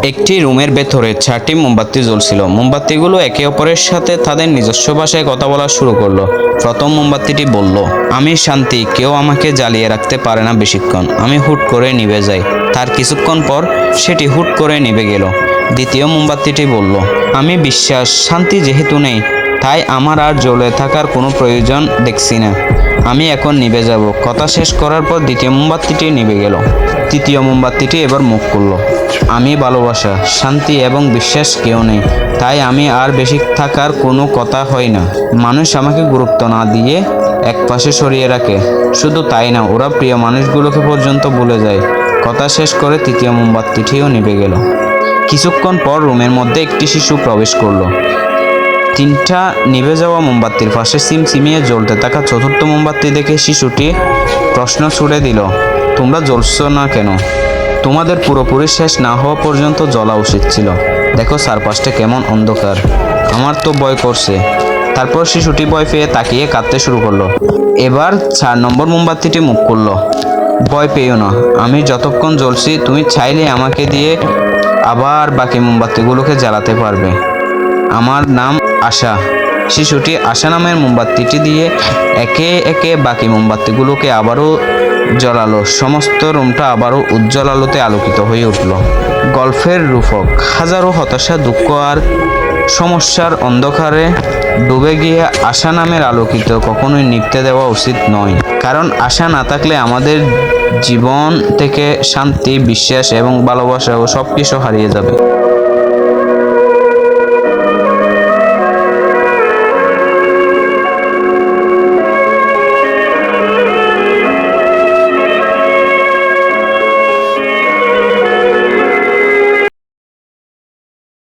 একটি রুমের ভেতরে 4টি মোমবাতি জ্বলছিল। মোমবাতিগুলো একে অপরের সাথে তাদের নিজস্ব ভাষায় কথা বলা শুরু করলো। প্রথম মোমবাতিটি বলল, আমি শান্তি, কেউ আমাকে জ্বালিয়ে রাখতে পারে না বেশিক্ষণ। আমি হুট করে নিভে যাই। তার কিছুক্ষণ পর সেটি হুট করে নিভে গেল। দ্বিতীয় মোমবাতিটি বলল, আমি বিশ্বাস, শান্তি যেহেতু নেই, তাই আমার আর জ্বলে থাকার কোনো প্রয়োজন দেখছি না। আমি এখন নিভে যাব। কথা শেষ করার পর দ্বিতীয় মোমবাতিটি নিভে গেল। তৃতীয় মোমবাতিটি এবার মুখ খুলল, আমি ভালোবাসা, শান্তি এবং বিশ্বাস কেউ নেই, তাই আমি আর বেশি থাকার কোনো কথা হয় না। মানুষ আমাকে গুরুত্ব না দিয়ে একপাশে সরিয়ে রাখে। শুধু তাই না, ওরা প্রিয় মানুষগুলোকে পর্যন্ত ভুলে যায়। কথা শেষ করে তৃতীয় মোমবাতিটিও নিভে গেল। কিছুক্ষণ পর রুমের মধ্যে একটি শিশু প্রবেশ করলো। 3টা নিভে যাওয়া মোমবাতির পাশে সিমসিমিয়ে জ্বলতে থাকা চতুর্থ মোমবাতি দেখে শিশুটি প্রশ্ন ছুড়ে দিল, তোমরা জ্বলছো না কেন? তোমাদের পুরোপুরি শেষ না হওয়া পর্যন্ত জ্বলা উচিত ছিল। দেখো চারপাশটা কেমন অন্ধকার, আমার তো ভয় করছে। তারপর শিশুটি ভয় পেয়ে তাকিয়ে কাঁদতে শুরু করলো। এবার 4 নম্বর মোমবাতিটি মুখ করলো, ভয় পেও না, আমি যতক্ষণ জ্বলছি তুমি চাইলে আমাকে দিয়ে আবার বাকি মোমবাতিগুলোকে জ্বালাতে পারবে। আমার নাম আশা। শিশুটি আশা নামের মোমবাতিটি দিয়ে একে একে বাকি মোমবাতিগুলোকে আবারও জ্বলালো। সমস্ত রুমটা আবারও উজ্জ্বল আলোতে আলোকিত হয়ে উঠল। গল্পের রূপক হাজারো হতাশা, দুঃখ আর সমস্যার অন্ধকারে ডুবে গিয়ে আশা নামের আলোকিত কখনোই নিভতে দেওয়া উচিত নয়। কারণ আশা না থাকলে আমাদের জীবন থেকে শান্তি, বিশ্বাস এবং ভালোবাসা ও সব কিছু হারিয়ে যাবে।